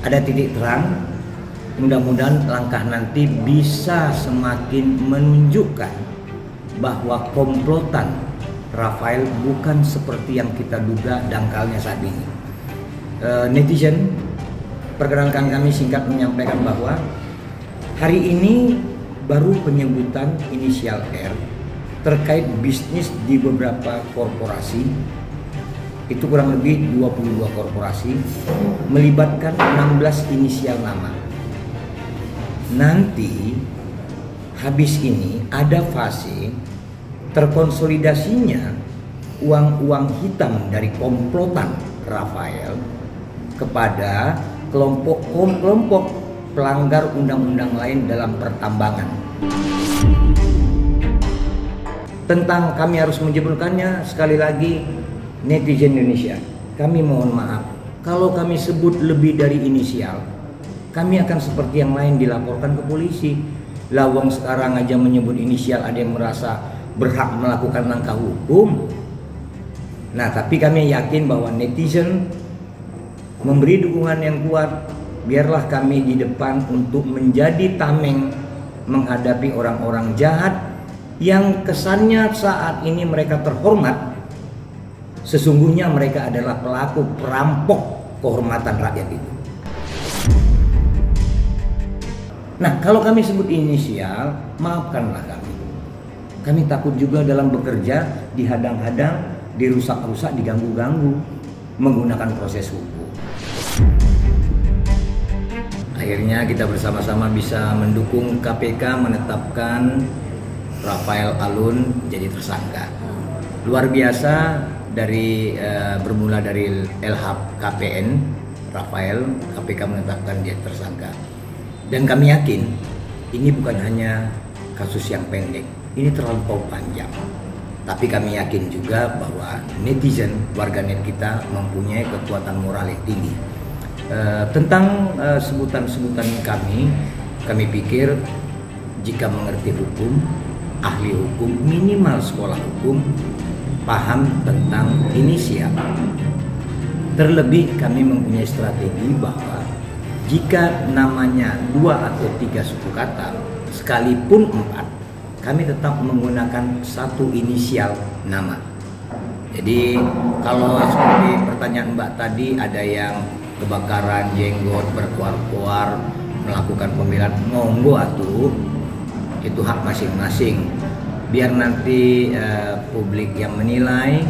ada titik terang. Mudah-mudahan langkah nanti bisa semakin menunjukkan bahwa komplotan Rafael bukan seperti yang kita duga dangkalnya saat ini. Netizen, perkenalkan kami singkat menyampaikan bahwa hari ini baru penyebutan inisial R terkait bisnis di beberapa korporasi. Itu kurang lebih 22 korporasi melibatkan 16 inisial nama. Nanti habis ini ada fase terkonsolidasinya uang-uang hitam dari komplotan Rafael kepada kelompok pelanggar undang-undang lain dalam pertambangan. Tentang kami harus menjebulkannya, sekali lagi netizen Indonesia, kami mohon maaf kalau kami sebut lebih dari inisial, kami akan seperti yang lain dilaporkan ke polisi. Lawang sekarang aja menyebut inisial ada yang merasa berhak melakukan langkah hukum. Nah, tapi kami yakin bahwa netizen memberi dukungan yang kuat. Biarlah kami di depan untuk menjadi tameng menghadapi orang-orang jahat yang kesannya saat ini mereka terhormat. Sesungguhnya mereka adalah pelaku perampok kehormatan rakyat itu. Nah, kalau kami sebut inisial, maafkanlah kami. Kami takut juga dalam bekerja dihadang-hadang, dirusak-rusak, diganggu-ganggu menggunakan proses hukum. Akhirnya kita bersama-sama bisa mendukung KPK menetapkan Rafael Alun jadi tersangka. Luar biasa, bermula dari LHKPN Rafael, KPK menetapkan dia tersangka. Dan kami yakin ini bukan hanya kasus yang pendek, ini terlampau panjang. Tapi kami yakin juga bahwa netizen, warganet kita mempunyai kekuatan moral yang tinggi. Tentang sebutan-sebutan kami pikir jika mengerti hukum, ahli hukum, minimal sekolah hukum, paham tentang inisial. Terlebih kami mempunyai strategi bahwa jika namanya 2 atau 3 suku kata, sekalipun 4, kami tetap menggunakan satu inisial nama. Jadi kalau seperti pertanyaan Mbak tadi, ada yang kebakaran jenggot berkuar-kuar melakukan pembelaan, monggo atuh, itu hak masing-masing. Biar nanti publik yang menilai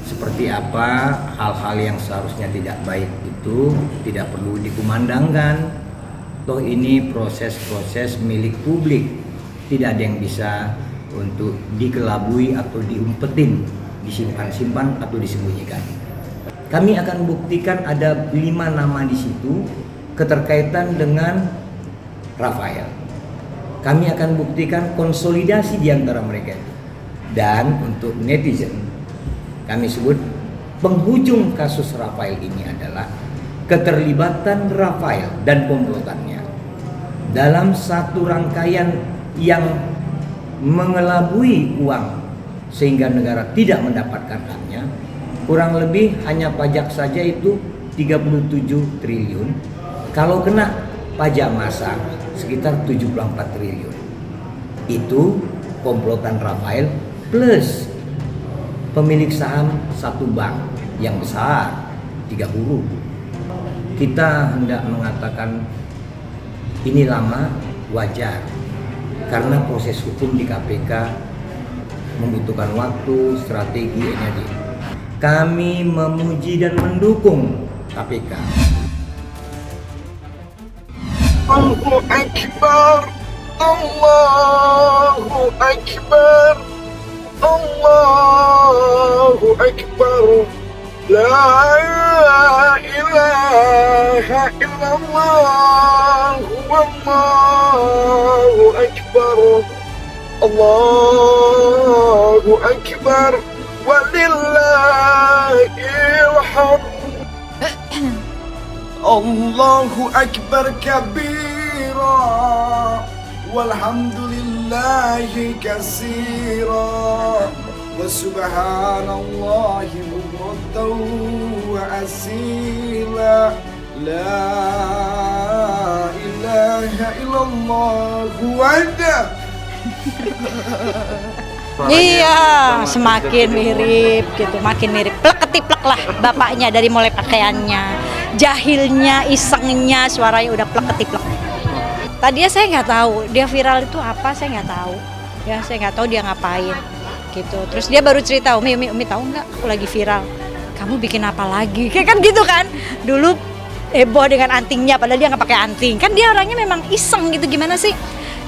seperti apa hal-hal yang seharusnya tidak baik itu tidak perlu dikumandangkan. Toh ini proses-proses milik publik, tidak ada yang bisa untuk dikelabui atau diumpetin, disimpan-simpan atau disembunyikan. Kami akan buktikan ada 5 nama di situ keterkaitan dengan Rafael. Kami akan buktikan konsolidasi di antara mereka itu. Dan untuk netizen, kami sebut penghujung kasus Rafael ini adalah keterlibatan Rafael dan komplotannya dalam satu rangkaian yang mengelabui uang sehingga negara tidak mendapatkan haknya. Kurang lebih hanya pajak saja itu 37 triliun. Kalau kena pajak massa sekitar 74 triliun. Itu komplotan Rafael plus pemilik saham satu bank yang besar 3 huruf. Kita hendak mengatakan ini lama, wajar, karena proses hukum di KPK membutuhkan waktu, strategi, energi. Kami memuji dan mendukung KPK. Allahu Akbar, Allahu Akbar, Allahu Akbar, la ilaha illallah, Allahu Akbar, Allahu Akbar, walillahil hamd. Allahu Akbar kabira, walhamdulillahi katsira, wa subhanallahi bukratan wa asila, لا إله إلا الله وحده. Iya, semakin mirip gitu, makin mirip. Plek ketiplek lah bapaknya dari mulai pakaiannya, jahilnya, isengnya, suaranya udah plek ketiplek. Tadinya saya nggak tahu dia viral itu apa, saya nggak tahu. Ya, saya nggak tahu dia ngapain gitu. Terus dia baru cerita, Umi tahu nggak? Aku lagi viral. Kamu bikin apa lagi? Kayak kan gitu kan? Dulu heboh dengan antingnya, padahal dia nggak pakai anting. Kan dia orangnya memang iseng gitu, gimana sih?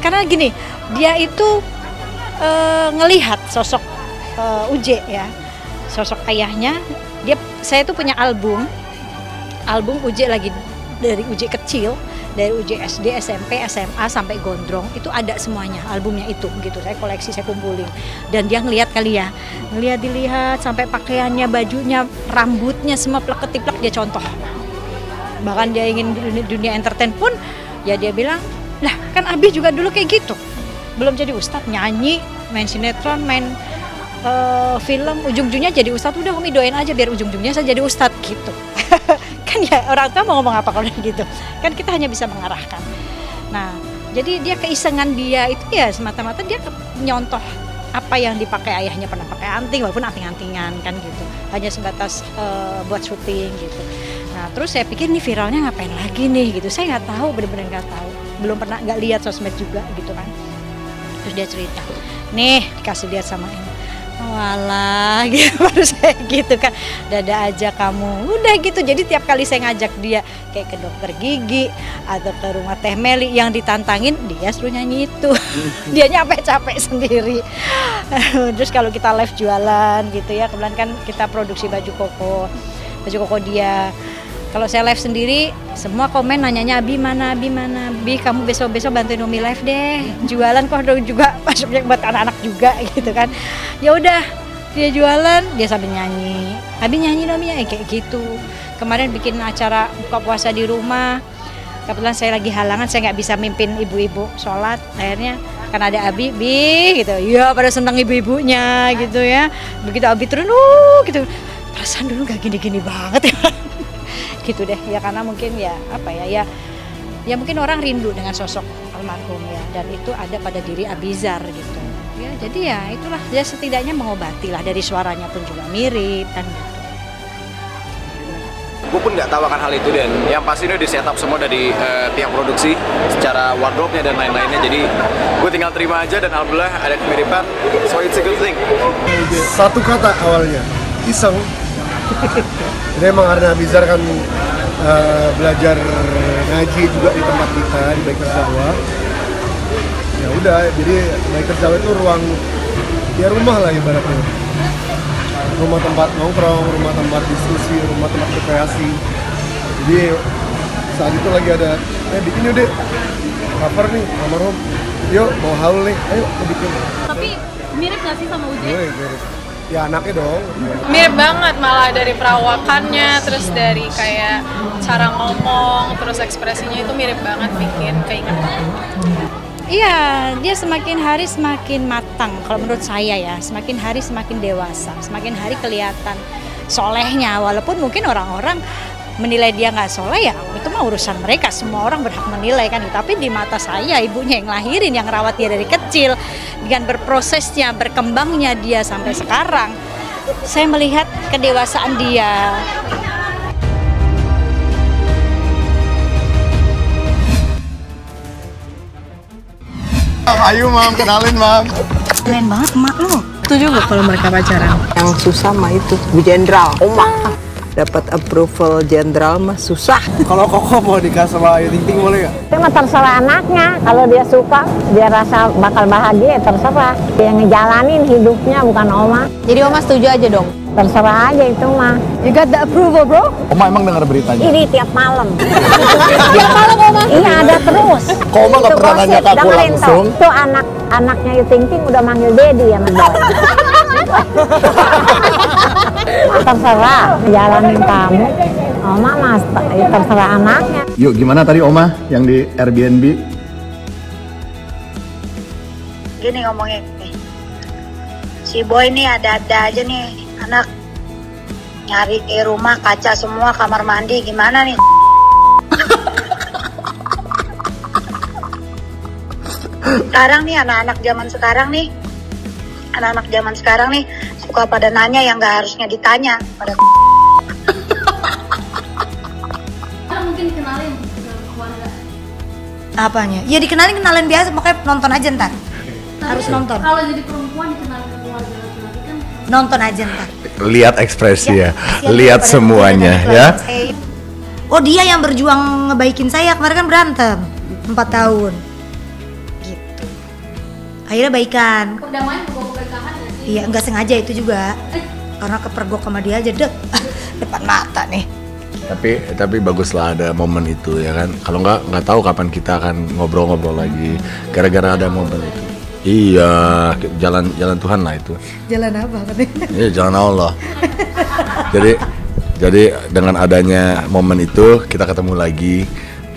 Karena gini, dia itu ngelihat sosok Uje ya, sosok ayahnya. Saya tuh punya album Uje lagi dari Uje kecil, dari Uje SD, SMP, SMA sampai gondrong, itu ada semuanya albumnya itu gitu. Saya koleksi, saya kumpulin. Dan dia ngelihat kali ya, dilihat sampai pakaiannya, bajunya, rambutnya semua plek-ketiplek dia contoh. Bahkan dia ingin dunia entertain pun ya dia bilang, lah kan Abi juga dulu kayak gitu. Belum jadi ustadz, nyanyi, main sinetron, main film, ujung-ujungnya jadi ustadz. Udah Umi doain aja biar ujung-ujungnya saya jadi ustadz gitu. Kan ya orang tua mau ngomong apa kalau gitu. Kan kita hanya bisa mengarahkan. Nah, jadi dia keisengan dia itu ya semata-mata dia nyontoh apa yang dipakai ayahnya, pernah pakai anting walaupun anting-antingan kan gitu. Hanya sebatas buat syuting gitu. Nah, terus saya pikir nih viralnya ngapain lagi nih gitu. Saya nggak tahu, bener-bener nggak tahu. Belum pernah, nggak lihat sosmed juga gitu kan. Terus dia cerita, nih dikasih lihat sama ini, walah gitu. Baru saya gitu kan, dada aja kamu, udah gitu. Jadi tiap kali saya ngajak dia kayak ke dokter gigi atau ke rumah Teh Meli yang ditantangin, dia suruh nyanyi itu. Dia capek sendiri. Terus kalau kita live jualan gitu ya, kebetulan kan kita produksi baju koko dia. Kalau saya live sendiri, semua komen nanyanya Abi mana, Bi kamu besok bantuin Umi live deh, jualan kok juga masuknya buat anak-anak juga gitu kan. Ya udah, dia jualan, dia sambil nyanyi, Abi nyanyi dong ya kayak gitu. Kemarin bikin acara buka puasa di rumah, kebetulan saya lagi halangan, saya nggak bisa mimpin ibu-ibu sholat, akhirnya kan ada Abi, Bi gitu, ya pada senang ibu-ibunya gitu ya. Begitu Abi turun, gitu, perasaan dulu gak gini-gini banget ya. Gitu deh ya, karena mungkin ya apa ya mungkin orang rindu dengan sosok almarhum ya, dan itu ada pada diri Abizar gitu ya. Jadi ya itulah, ya setidaknya mengobati lah, dari suaranya pun juga mirip kan gitu. Gue pun nggak tahu akan hal itu, dan yang pasti ini di setup semua dari pihak produksi secara wardrobe-nya dan lain-lainnya. Jadi gue tinggal terima aja, dan alhamdulillah ada kemiripan, so it's a good thing. Satu kata awalnya, iseng. Jadi emang karena Abizar kan belajar ngaji juga di tempat kita di Bikers Dakwah. Ya udah, jadi Bikers Dakwah itu ruang ya rumah lah ibaratnya. Rumah tempat nongkrong, rumah tempat diskusi, rumah tempat berkreasi. Jadi saat itu lagi ada, bikin yuk deh cover nih almarhum. Yuk mau haul nih, ayo bikin. Tapi mirip gak sih sama Uje? Mirip. Ya anaknya dong. Mirip banget, malah dari perawakannya, terus dari kayak cara ngomong, terus ekspresinya itu mirip banget, bikin keinget banget. Iya, dia semakin hari semakin matang kalau menurut saya ya, semakin hari semakin dewasa, semakin hari kelihatan solehnya. Walaupun mungkin orang-orang menilai dia nggak soleh, ya itu mah urusan mereka, semua orang berhak menilai kan. Tapi di mata saya, ibunya yang lahirin, yang rawat dia dari kecil, dengan berprosesnya, berkembangnya dia sampai sekarang, saya melihat kedewasaan dia. Ayo Mam, kenalin Mam. Keren banget emak lu. Itu juga kalau mereka pacaran. Yang susah mah itu Bu Jenderal, Oma. Dapat approval jenderal mah susah. Kalau Koko mau nikah sama Ayu Ting Ting boleh nggak? Itu mah terserah anaknya. Kalau dia suka, dia rasa bakal bahagia, terserah. Dia ngejalanin hidupnya, bukan Oma. Jadi Oma setuju aja dong? Terserah aja itu mah. You got the approval, bro? Oma emang dengar beritanya? Ini tiap malam. Tiap malam Oma? Iya, ada terus. Kok Oma nggak pernah nanya ke aku langsung? Itu anaknya Ayu Ting Ting udah manggil Dedi ya, Mas. Terserah, jalanin kamu. Oma mas, terserah anaknya. Yuk, gimana tadi Oma yang di Airbnb? Gini ngomongnya nih, si Boy nih ada-ada aja nih, anak nyari di rumah kaca semua, kamar mandi gimana nih? Sekarang nih anak-anak zaman sekarang nih suka pada nanya yang nggak harusnya ditanya pada. Mungkin dikenalin ke keluarga. Apanya? Ya kenalan biasa, makanya nonton aja ntar. Harus nonton. Kalau jadi perempuan dikenalin ke keluarga laki-laki kan Nonton aja ntar. Lihat ekspresi ya, lihat semuanya ya. Oh dia yang berjuang ngebaikin saya, kemarin kan berantem 4 tahun gitu. Akhirnya baikan. perdamaian pernikahan nggak sih? Iya nggak sengaja itu juga, karena kepergok sama dia aja deh depan mata nih. Tapi baguslah ada momen itu ya kan. Kalau nggak tahu kapan kita akan ngobrol-ngobrol lagi gara-gara ada momen itu. Iya, jalan Tuhan lah itu. Jalan apa katanya? Iya, jalan Allah. Jadi dengan adanya momen itu kita ketemu lagi,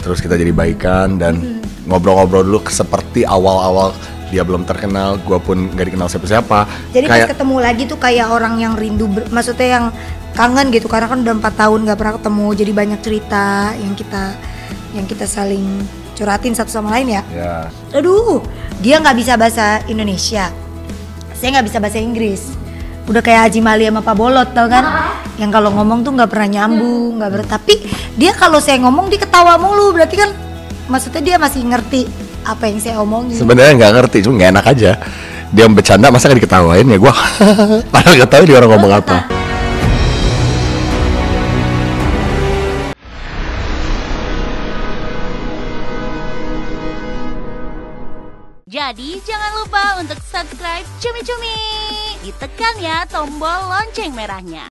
terus kita jadi baikan dan ngobrol-ngobrol dulu seperti awal-awal dia belum terkenal, gua pun nggak dikenal siapa-siapa. Jadi pas ketemu lagi tuh kayak orang yang rindu, maksudnya yang kangen gitu, karena kan udah 4 tahun nggak pernah ketemu, jadi banyak cerita yang kita saling curhatin satu sama lain ya. Aduh, dia nggak bisa bahasa Indonesia, saya nggak bisa bahasa Inggris. Udah kayak Haji Mali sama Pak Bolot, tau kan? Yang kalau ngomong tuh nggak pernah nyambung, tapi dia kalau saya ngomong dia ketawa mulu, berarti kan maksudnya dia masih ngerti apa yang saya omongin. Sebenarnya nggak ngerti, cuma nggak enak aja. Dia bercanda masa nggak diketawain ya, gua padahal nggak tahu dia orang ngomong apa. Jadi jangan lupa untuk subscribe Cumi Cumi. Ditekan ya tombol lonceng merahnya.